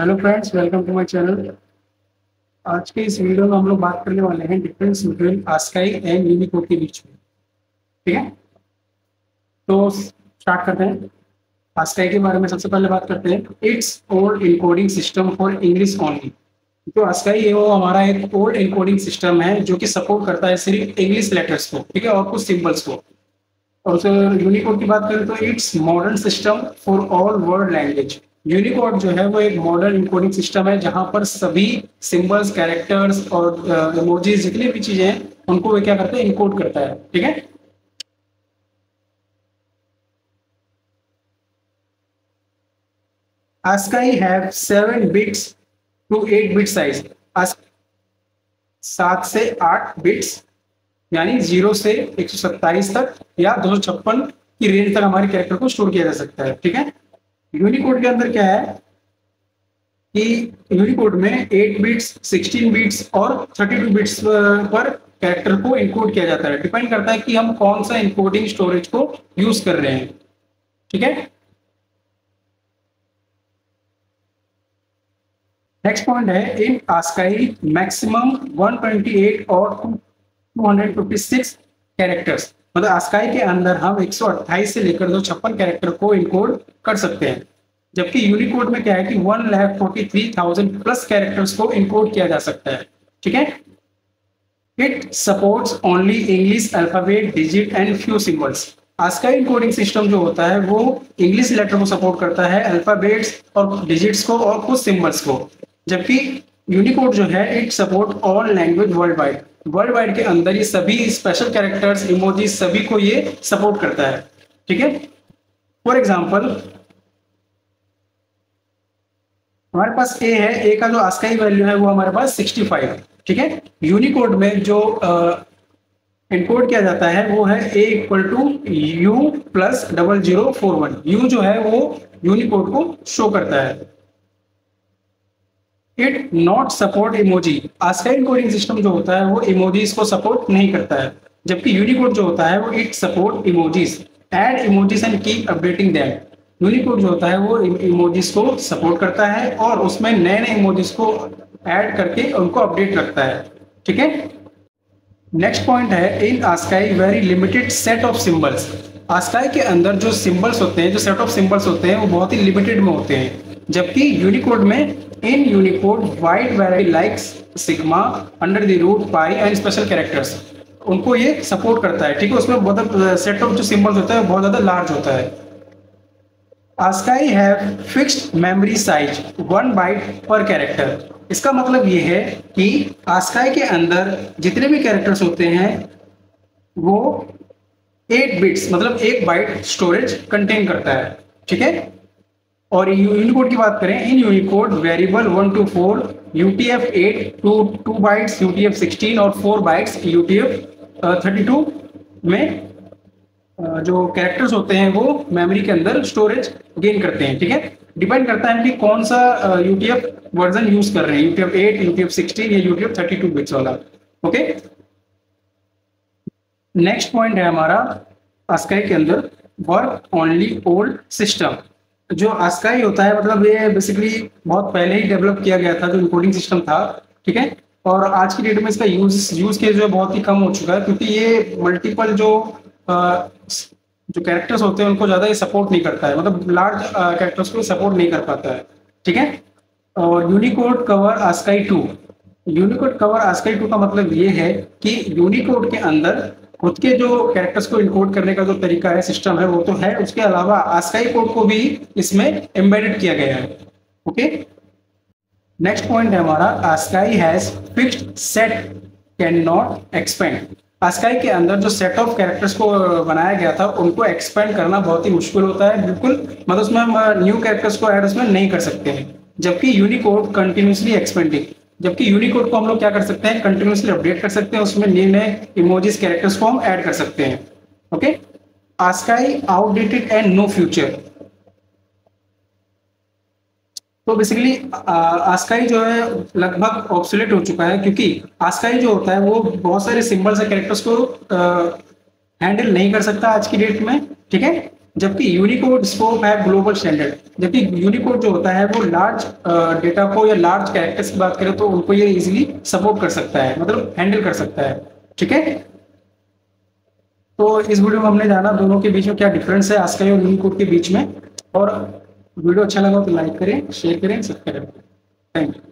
Hello friends, welcome to my channel. आज के इस वीडियो में हम लोग बात करने वाले हैं difference between ASCII and Unicode के बीच में। ठीक है, तो स्टार्ट करते हैं। आस्काई के बारे में सबसे पहले बात करते हैं। It's old encoding system for English only. जो आस्काई है वो हमारा एक ओल्ड इनकोडिंग सिस्टम है जो कि सपोर्ट करता है सिर्फ इंग्लिश लेटर्स को, ठीक है, और कुछ सिंबल्स को। और उसे यूनिकोड की बात करें तो it's modern system for all world language. Unicode जो है वो एक मॉडर्न इनकोडिंग सिस्टम है जहां पर सभी सिंबल्स, कैरेक्टर्स और इमोजीज जितनी भी चीजें हैं उनको वो क्या करता है, इनकोड करता है। ठीक है, ASCII have 7 bits to 8 bit size. 7 से 8 बिट्स यानी 0 से 127 तक या 256 की रेंज तक हमारे कैरेक्टर को स्टोर किया जा सकता है। ठीक है, यूनिकोड के अंदर क्या है कि यूनिकोड में 8 बिट्स, 16 बिट्स और 32 बिट्स पर कैरेक्टर को इनकोड किया जाता है। डिपेंड करता है कि हम कौन सा इनकोडिंग स्टोरेज को यूज कर रहे हैं। ठीक है, नेक्स्ट पॉइंट है इन आस्काई मैक्सिमम 128 और 256 कैरेक्टर्स। मतलब आस्काई के अंदर हम 128 से लेकर 256 कैरेक्टर को इनकोड कर सकते हैं, जबकि यूनिकोड में क्या है कि 1,43,000 प्लस कैरेक्टर्स को इनकोड किया जा सकता है। ठीक है, it supports only English alphabet, digit and few symbols. ASCII encoding system जो होता है वो इंग्लिश लेटर को सपोर्ट करता है, अल्फाबेट्स और डिजिट्स को और कुछ सिंबल्स को, जबकि यूनिकोड जो है it support all language world wide. World wide के अंदर ये सभी स्पेशल कैरेक्टर्स, इमोजीज सभी को ये सपोर्ट करता है। ठीक है, फॉर एग्जांपल हमारे पास ए है, ए का जो आस्काई वैल्यू है वो हमारे पास 65 है। ठीक है, यूनिकोड में जो इनकोड किया जाता है वो है A equal to U plus 0041। U जो है वो यूनिकोड को शो करता है। It not support emoji. ASCII encoding system जो होता है वो इमोजीज को सपोर्ट नहीं करता है, जबकि यूनिकोड जो होता है वो it support emojis, add emojis and keep updating them. Unicode जो होता है वो इमोजीज को सपोर्ट करता है और उसमें नए नए इमोजीज को ऐड करके उनको अपडेट रखता है। ठीक है, नेक्स्ट पॉइंट है in ASCII very limited set of symbols. ASCII के अंदर जो सिंबल्स होते हैं, जो सेट ऑफ सिंबल्स होते हैं वो बहुत ही लिमिटेड में होते हैं, जबकि यूनिकोड में in Unicode wide variety likes sigma, under the root, pi and special characters उनको ये सपोर्ट करता है। ठीक है, उसमें बहुत सेट ऑफ जो सिंबल्स होता है बहुत ज्यादा लार्ज होता है। ASCII have fixed memory size 1 byte per character. इसका मतलब ये है कि आस्काई के अंदर जितने भी कैरेक्टर्स होते हैं वो 8 बिट्स मतलब 1 बाइट स्टोरेज कंटेन करता है। ठीक है, और यूनिकोड की बात करें, in Unicode variable 1 to 4, UTF-8 2 bytes, UTF-16 और 4 बाइट्स UTF-32 में जो कैरेक्टर्स होते हैं वो मेमोरी के अंदर स्टोरेज गेन करते हैं। ठीक है, डिपेंड करता है कि कौन सा UTF वर्जन यूज कर रहे हैं, UTF-8, UTF-16 या UTF-32 बिट्स वाला। ओके, नेक्स्ट पॉइंट है हमारा आस्काई के अंदर वर्क ओनली ओल्ड सिस्टम। जो आस्काई होता है मतलब ये बेसिकली बहुत पहले ही डेवलप किया गया था जो इनकोडिंग सिस्टम था। ठीक है, और आज की डेट में इसका यूज केस जो है बहुत ही कम हो चुका है, क्योंकि ये मल्टीपल जो कैरेक्टर्स होते हैं उनको ज्यादा ये सपोर्ट नहीं करता है, मतलब लार्ज कैरेक्टर्स को सपोर्ट नहीं कर पाता है। ठीक है, और Unicode cover ASCII 2। Unicode cover ASCII 2 का मतलब ये है कि यूनिकोड के अंदर खुद के जो कैरेक्टर्स को इनकोड करने का जो तरीका है, सिस्टम है, वो तो है, उसके अलावा आस्काई कोड को भी इसमें एम्बेडेड किया गया है। ओके, नेक्स्ट पॉइंट है हमारा ASCII has fixed set can not expand. ASCII के अंदर जो सेट ऑफ कैरेक्टर्स को बनाया गया था उनको एक्सपेंड करना बहुत ही मुश्किल होता है, बिल्कुल, मतलब उसमें हम न्यू कैरेक्टर्स को ऐड उसमें नहीं कर सकते हैं, जबकि यूनिकोड कंटिन्यूसली एक्सपेंडिंग। जबकि यूनिकोड को हम लोग क्या कर सकते हैं, कंटिन्यूसली अपडेट कर सकते हैं, उसमें नए नए इमोजीज, कैरेक्टर्स को हम ऐड कर सकते हैं। Okay, ASCII outdated and no future. तो बेसिकली आस्काई जो है लगभग ऑब्सोलेट हो चुका है, क्योंकि आस्काई जो होता है वो बहुत सारे सिंबल्स और कैरेक्टर्स को हैंडल नहीं कर सकता आज की डेट में। ठीक है, जबकि यूनिकोड स्कोप है ग्लोबल स्टैंडर्ड, जबकि यूनिकोड जो होता है वो लार्ज डेटा को या लार्ज कैरेक्टर्स की बात करें तो उनको ये इजीली सपोर्ट कर सकता है, मतलब हैंडल कर सकता है। ठीक है, तो इस वीडियो में हमने जाना दोनों के बीच में क्या डिफरेंस है ASCII और यूनिकोड के बीच में। और वीडियो अच्छा लगा तो लाइक करें, शेयर करें, सब्सक्राइब करें। Thank you.